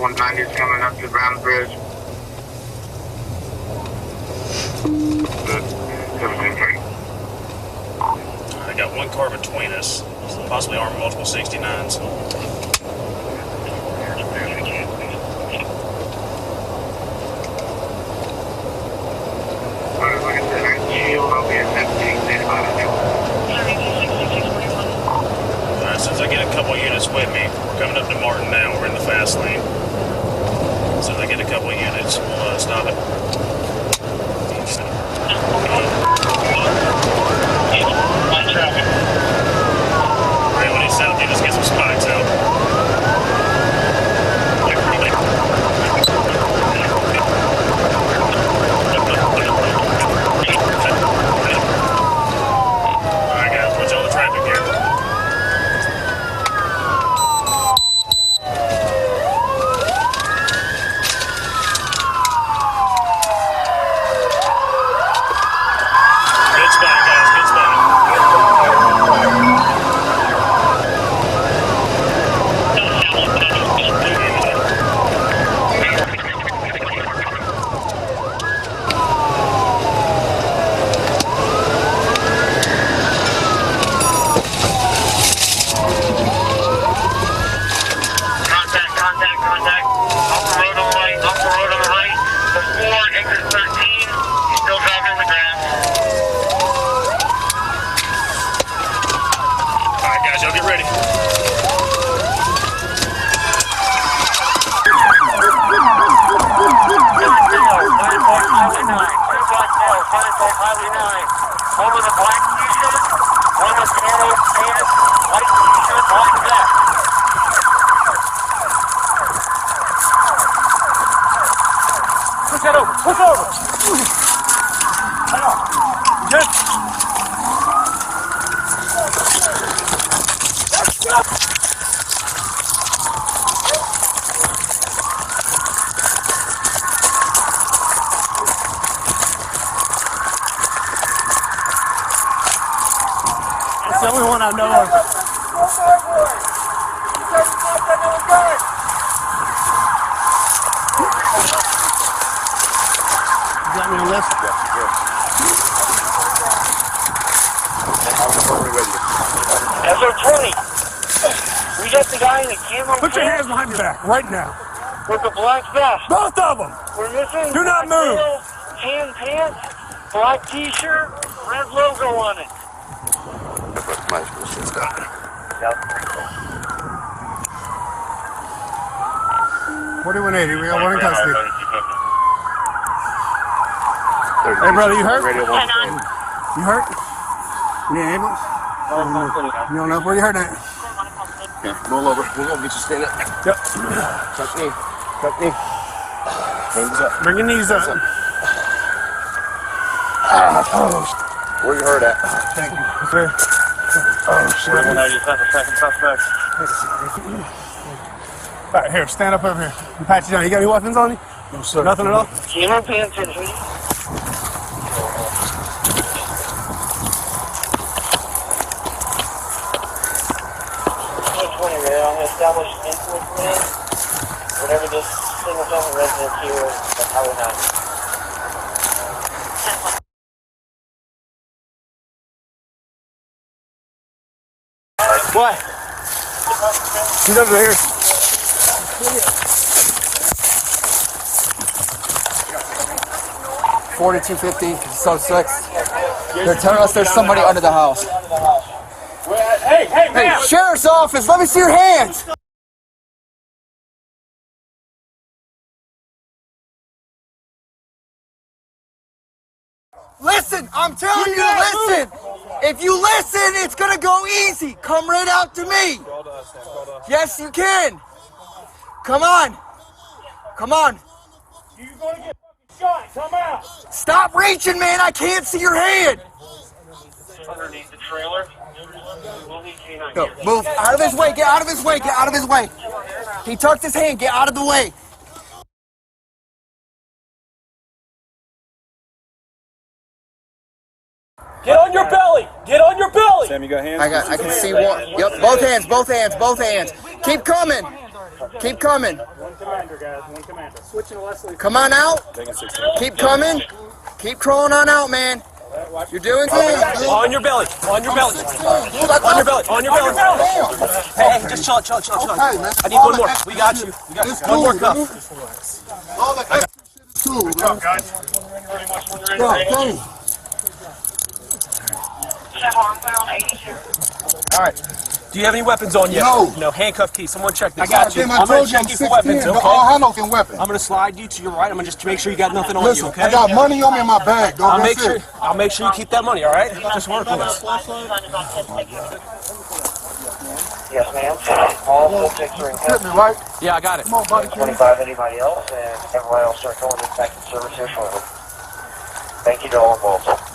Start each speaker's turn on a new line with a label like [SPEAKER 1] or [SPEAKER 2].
[SPEAKER 1] 190 is coming up to Brown Bridge.
[SPEAKER 2] I got one car between us, possibly armed multiple 69s. Since I get a couple units with me, we're coming up to Martin now. We're in the fast lane. As soon as I get a couple units, we'll stop it. Right when he's set up, you just get some spikes out. Alright guys, watch all the traffic here.
[SPEAKER 3] That's the only one I know of. You got me on this?
[SPEAKER 1] SO20, we got the guy in the camo.
[SPEAKER 3] Put your hands behind your back right now.
[SPEAKER 1] With the black vest.
[SPEAKER 3] Both of them.
[SPEAKER 1] We're missing.
[SPEAKER 3] Do not move.
[SPEAKER 1] Tan pants, black t-shirt, red logo on it. Yep.
[SPEAKER 3] 4180, we got one in custody. Hey brother, you hurt? You hurt? You need an ambulance? You don't know where you hurt at?
[SPEAKER 4] Yeah, roll over. We'll go get you standing up.
[SPEAKER 3] Yep.
[SPEAKER 4] Tuck knee. Tuck knee. Hands up.
[SPEAKER 3] Bring your knees up.
[SPEAKER 4] Where you hurt at?
[SPEAKER 3] Thank you. Oh, shit.
[SPEAKER 1] Second suspect.
[SPEAKER 3] All right, here, stand up over here. You pat you down. You got any weapons on you?
[SPEAKER 4] No, sir.
[SPEAKER 3] Nothing at all?
[SPEAKER 1] Camo pants in here. Established influence plan. Whatever this single family residence here is, that's how we know.
[SPEAKER 3] What? He's over here.
[SPEAKER 5] $42.50, so 6. They're telling us there's somebody under the house. Hey, sheriff's office, let me see your hands. Listen, I'm telling you, listen. If you listen, it's gonna go easy. Come right out to me. Yes, you can. Come on. Come on.
[SPEAKER 3] You're gonna get shot. Come out.
[SPEAKER 5] Stop reaching, man. I can't see your hand.
[SPEAKER 1] Underneath the trailer.
[SPEAKER 5] No, move out of his way. Get out of his way. Get out of his way. He tucked his hand. Get out of the way.
[SPEAKER 3] Get on your belly. Get on your belly.
[SPEAKER 4] Sam, you got hands?
[SPEAKER 5] I can see one. Yep, both hands. Both hands. Both hands. Keep coming. Keep coming.
[SPEAKER 3] One commander, guys. One commander. Switching to Leslie.
[SPEAKER 5] Come on out. Keep coming. Keep crawling on out, man. You're doing good.
[SPEAKER 6] On your belly. On your belly. On your belly. On your belly. Hey, just chill, chill, chill, chill.
[SPEAKER 3] Hey, man.
[SPEAKER 6] I need one more. We got you. We got
[SPEAKER 3] It's
[SPEAKER 6] one more
[SPEAKER 3] cool,
[SPEAKER 6] cup.
[SPEAKER 3] dude. All the extra shit is cool, man. Yeah, Kenny.
[SPEAKER 6] All right. Do you have any weapons on you?
[SPEAKER 3] No.
[SPEAKER 6] No. Handcuff key. Someone check this.
[SPEAKER 3] I got you.
[SPEAKER 6] I'm going to check you for weapons,
[SPEAKER 3] but
[SPEAKER 6] okay?
[SPEAKER 3] all I know can weapon.
[SPEAKER 6] I'm going to slide you to your right. I'm going to just make sure you got nothing on
[SPEAKER 3] Listen,
[SPEAKER 6] you, okay?
[SPEAKER 3] I got money on me in my bag, dog.
[SPEAKER 6] I'll make
[SPEAKER 3] That's
[SPEAKER 6] sure.
[SPEAKER 3] it.
[SPEAKER 6] I'll make sure you keep that money. All right. Just work with us.
[SPEAKER 1] Yes, ma'am. All suspects are in
[SPEAKER 3] Hit
[SPEAKER 1] custody.
[SPEAKER 3] me, right?
[SPEAKER 6] Yeah, I got it.
[SPEAKER 3] Come on, buddy.
[SPEAKER 1] 25 anybody else, and everybody else start going back to service here shortly. Thank you to all involved.